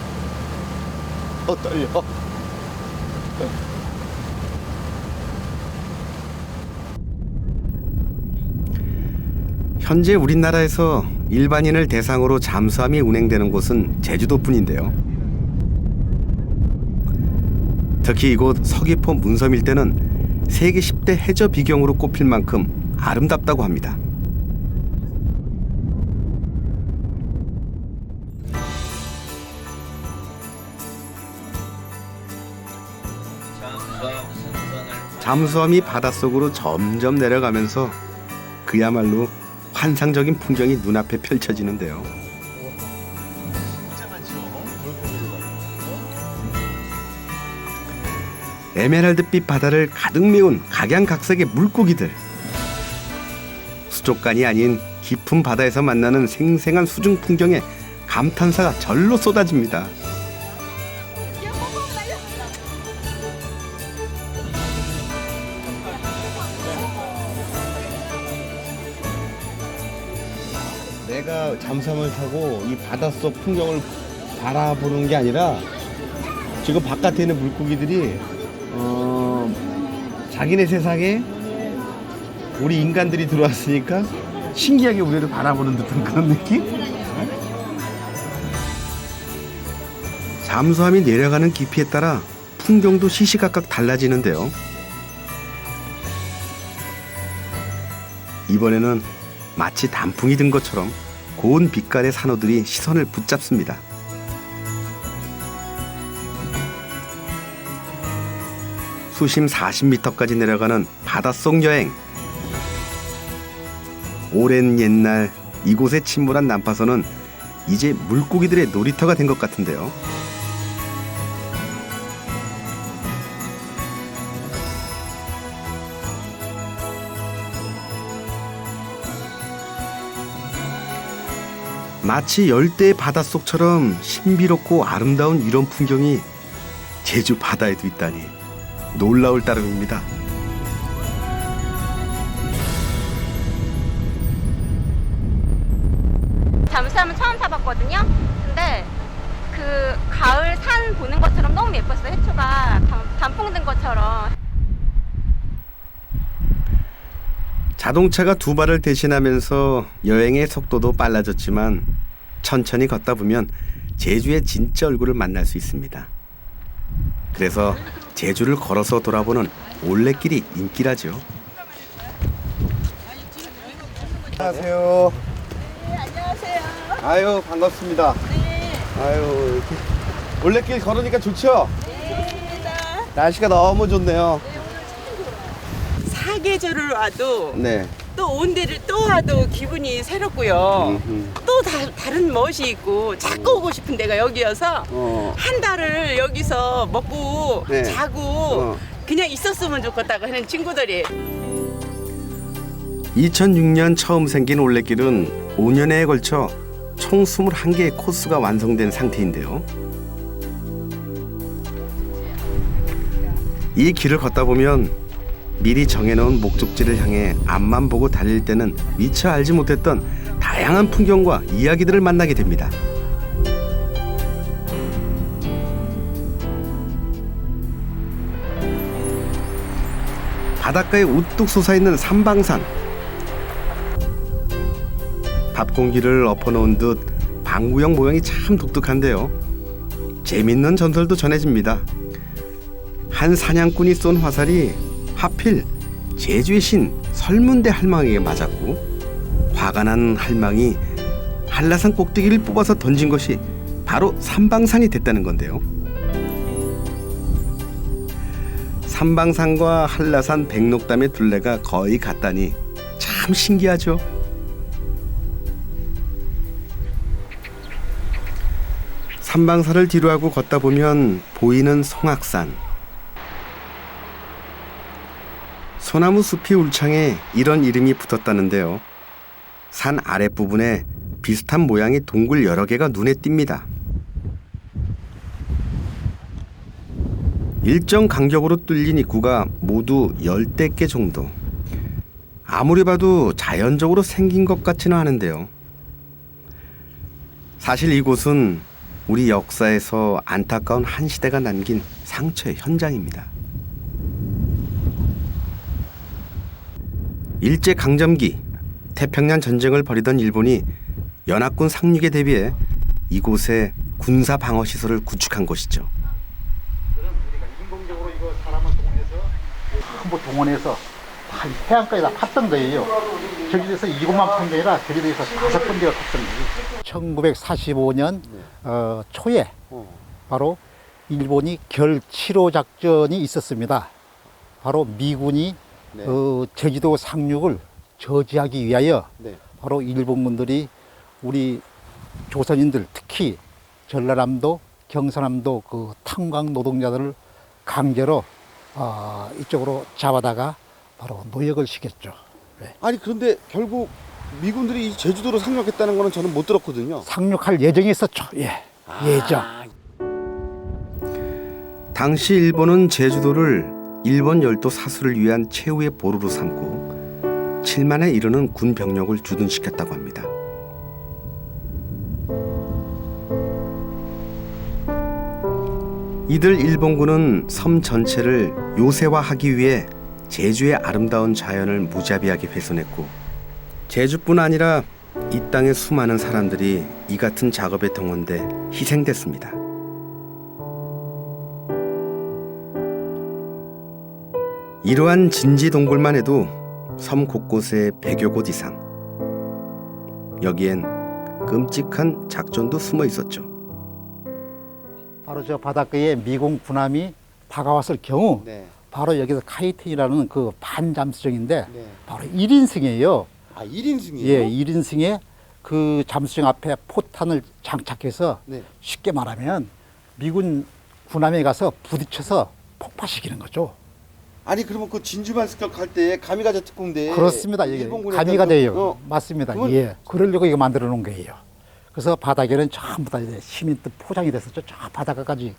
떨려. 현재 우리나라에서 일반인을 대상으로 잠수함이 운행되는 곳은 제주도뿐인데요. 특히 이곳 서귀포 문섬 일대는 세계 10대 해저 비경으로 꼽힐 만큼 아름답다고 합니다. 잠수함이 바닷속으로 점점 내려가면서 그야말로 환상적인 풍경이 눈앞에 펼쳐지는데요. 에메랄드빛 바다를 가득 메운 각양각색의 물고기들. 수족관이 아닌 깊은 바다에서 만나는 생생한 수중 풍경에 감탄사가 절로 쏟아집니다. 내가 잠수함을 타고 이 바닷속 풍경을 바라보는 게 아니라 지금 바깥에 있는 물고기들이 자기네 세상에 우리 인간들이 들어왔으니까 신기하게 우리를 바라보는 듯한 그런 느낌? 잠수함이 내려가는 깊이에 따라 풍경도 시시각각 달라지는데요. 이번에는 마치 단풍이 든 것처럼 고운 빛깔의 산호들이 시선을 붙잡습니다. 수심 40m까지 내려가는 바닷속 여행. 오랜 옛날 이곳에 침몰한 난파선은 이제 물고기들의 놀이터가 된 것 같은데요. 마치 열대의 바닷속처럼 신비롭고 아름다운 이런 풍경이 제주 바다에도 있다니 놀라울 따름입니다. 잠수함은 처음 타봤거든요. 근데 그 가을 산 보는 것처럼 너무 예뻤어요. 해초가 단풍 든 것처럼. 자동차가 두 발을 대신하면서 여행의 속도도 빨라졌지만 천천히 걷다 보면 제주의 진짜 얼굴을 만날 수 있습니다. 그래서 제주를 걸어서 돌아보는 올레길이 인기라죠. 안녕하세요. 네, 안녕하세요. 아유, 반갑습니다. 네. 아유, 이렇게 올레길 걸으니까 좋죠? 네. 날씨가 너무 좋네요. 사계절을 와도 네. 또 온 데를 또 와도 기분이 새롭고요. 또 다른 멋이 있고 자꾸 오고 싶은 데가 여기여서 한 달을 여기서 먹고 네. 자고 그냥 있었으면 좋겠다고 하는 친구들이. 2006년 처음 생긴 올레길은 5년에 걸쳐 총 21개의 코스가 완성된 상태인데요. 이 길을 걷다 보면 미리 정해놓은 목적지를 향해 앞만 보고 달릴 때는 미처 알지 못했던 다양한 풍경과 이야기들을 만나게 됩니다. 바닷가에 우뚝 솟아있는 삼방산. 밥 공기를 엎어놓은 듯 방구형 모양이 참 독특한데요. 재밌는 전설도 전해집니다. 한 사냥꾼이 쏜 화살이 하필 제주의 신 설문대 할망에게 맞았고 화가 난 할망이 한라산 꼭대기를 뽑아서 던진 것이 바로 삼방산이 됐다는 건데요. 삼방산과 한라산 백록담의 둘레가 거의 같다니 참 신기하죠. 삼방산을 뒤로하고 걷다 보면 보이는 송악산. 소나무 숲이 울창해 이런 이름이 붙었다는데요. 산 아랫부분에 비슷한 모양의 동굴 여러 개가 눈에 띕니다. 일정 간격으로 뚫린 입구가 모두 10개 정도. 아무리 봐도 자연적으로 생긴 것 같지는 않은데요. 사실 이곳은 우리 역사에서 안타까운 한 시대가 남긴 상처의 현장입니다. 일제강점기 태평양 전쟁을 벌이던 일본이 연합군 상륙에 대비해 이곳에 군사 방어 시설을 구축한 곳이죠. 전부 동원해서 다 해안가에다 팠던 거예요. 제주도에서 이곳만 판 게 아니라 제주도에서 5군데가 팠던 거예요. 1945년 초에 바로 일본이 결 7호 작전이 있었습니다. 바로 미군이 제주도 상륙을 저지하기 위하여 바로 일본군들이 우리 조선인들 특히 전라남도, 경상남도 그 탄광 노동자들을 강제로 이쪽으로 잡아다가 바로 노역을 시켰죠. 아니 그런데 결국 미군들이 이 제주도로 상륙했다는 거는 저는 못 들었거든요. 상륙할 예정이 있었죠. 예, 예정. 당시 일본은 제주도를 일본 열도 사수를 위한 최후의 보루로 삼고 7만에 이르는 군 병력을 주둔시켰다고 합니다. 이들 일본군은 섬 전체를 요새화하기 위해 제주의 아름다운 자연을 무자비하게 훼손했고 제주뿐 아니라 이 땅의 수많은 사람들이 이 같은 작업에 동원돼 희생됐습니다. 이러한 진지동굴만 해도 섬 곳곳에 100여 곳 이상. 여기엔 끔찍한 작전도 숨어 있었죠. 바로 저 바닷가에 미군 군함이 다가왔을 경우 바로 여기서 카이튼이라는 그 반잠수정인데 바로 1인승이에요. 아, 1인승이에요? 예, 1인승에 그 잠수정 앞에 포탄을 장착해서 쉽게 말하면 미군 군함에 가서 부딪혀서 폭파시키는 거죠. 아니 그러면 그 진주만 습격할 때 가미가제 특공대 그렇습니다. 이게 가미가제예요. 맞습니다. 예, 그러려고 이거 만들어 놓은 거예요. 그래서 바닥에는 전부 다 이제 시멘트 포장이 됐었죠. 저 바닷가까지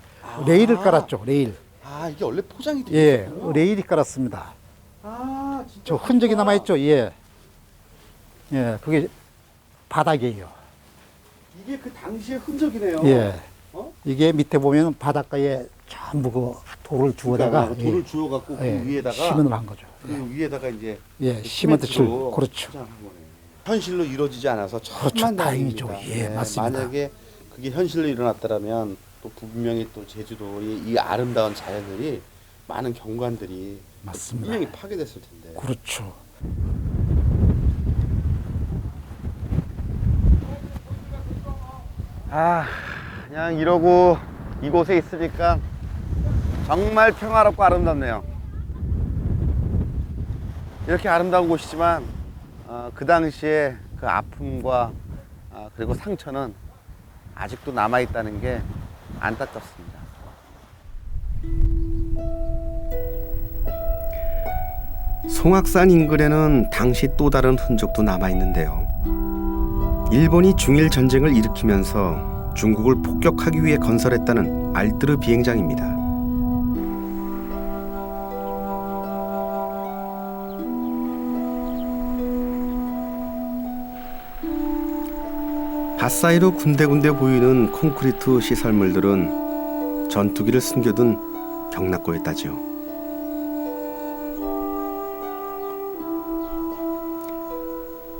레일을 깔았죠. 레일. 아 이게 원래 포장이 돼 예, 있었어요? 레일이 깔았습니다. 아 진짜 저 흔적이 남아 있죠. 예, 예, 그게 바닥이에요. 이게 그 당시의 흔적이네요. 예, 이게 밑에 보면 바닷가에 전부 그 돌을 주워다가 그러니까 돌을 주워갖고 그 위에다가 시멘을 한 거죠. 그 위에다가 이제 예, 시멘트칠 그렇죠. 현실로 이루어지지 않아서 그렇죠. 천만 다행이죠. 다행입니다. 예, 맞습니다. 만약에 그게 현실로 일어났다면 또 분명히 또 제주도의 이 아름다운 자연들이 많은 경관들이 맞습니다. 분명히 파괴됐을 텐데. 그렇죠. 아, 그냥 이러고 이곳에 있으니까 정말 평화롭고 아름답네요. 이렇게 아름다운 곳이지만 그 당시에 그 아픔과 그리고 상처는 아직도 남아있다는 게 안타깝습니다. 송악산 인근에는 당시 또 다른 흔적도 남아있는데요. 일본이 중일 전쟁을 일으키면서 중국을 폭격하기 위해 건설했다는 알뜨르 비행장입니다. 밭사이로 군데군데 보이는 콘크리트 시설물들은 전투기를 숨겨둔 경납고였다지요.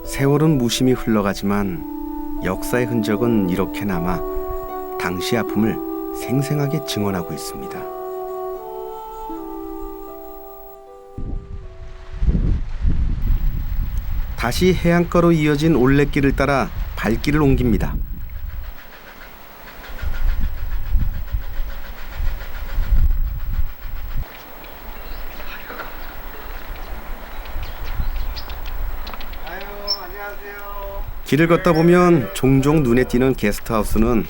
세월은 무심히 흘러가지만 역사의 흔적은 이렇게 남아 당시 아픔을 생생하게 증언하고 있습니다. 다시 해안가로 이어진 올레길을 따라 발길을 옮깁니다. 길을 걷다 보면 종종 눈에 띄는 게스트하우스는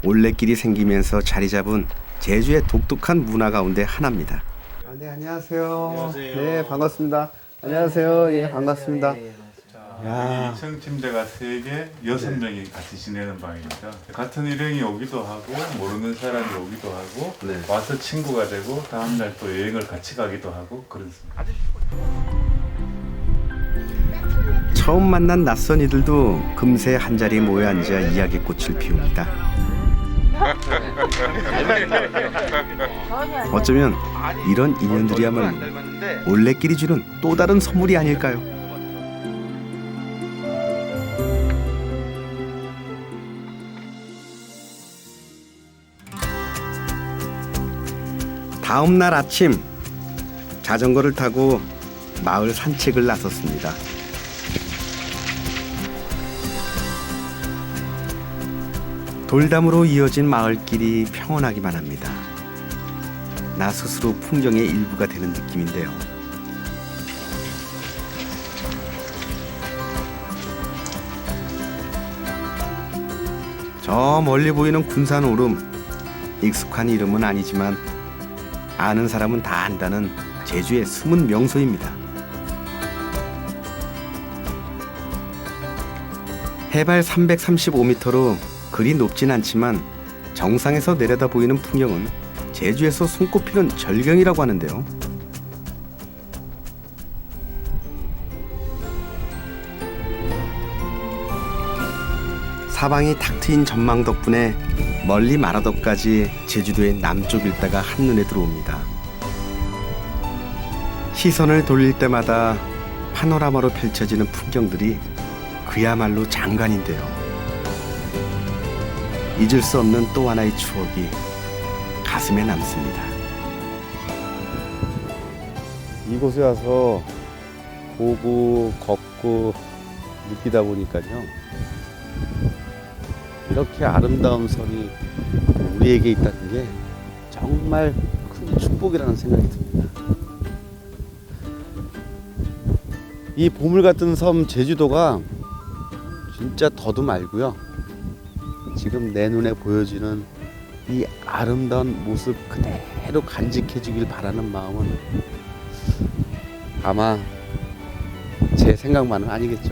올레길이 생기면서 자리 잡은 제주의 독특한 문화 가운데 하나입니다. 네, 안녕하세요. 네, 반갑습니다. 안녕하세요. 예, 반갑습니다. 야. 2층 침대가 3개, 6명이 같이 지내는 방입니다. 같은 일행이 오기도 하고 모르는 사람이 오기도 하고 와서 친구가 되고 다음날 또 여행을 같이 가기도 하고 그렇습니다. 처음 만난 낯선 이들도 금세 한자리에 모여 앉아 이야기꽃을 피웁니다. 어쩌면 이런 인연들이야말로 올레길이 주는 또 다른 선물이 아닐까요? 다음 날 아침 자전거를 타고 마을 산책을 나섰습니다. 돌담으로 이어진 마을길이 평온하기만 합니다. 나 스스로 풍경의 일부가 되는 느낌인데요. 저 멀리 보이는 군산 오름, 익숙한 이름은 아니지만 아는 사람은 다 안다는 제주의 숨은 명소입니다. 해발 335m로 그리 높진 않지만 정상에서 내려다 보이는 풍경은 제주에서 손꼽히는 절경이라고 하는데요. 사방이 탁 트인 전망 덕분에 멀리 마라도까지 제주도의 남쪽 일대가 한눈에 들어옵니다. 시선을 돌릴 때마다 파노라마로 펼쳐지는 풍경들이 그야말로 장관인데요. 잊을 수 없는 또 하나의 추억이 가슴에 남습니다. 이곳에 와서 보고 걷고 느끼다 보니까요. 이렇게 아름다운 섬이 우리에게 있다는 게 정말 큰 축복이라는 생각이 듭니다. 이 보물 같은 섬 제주도가 진짜 더도 말고요. 지금 내 눈에 보여지는 이 아름다운 모습 그대로 간직해주길 바라는 마음은 아마 제 생각만은 아니겠죠.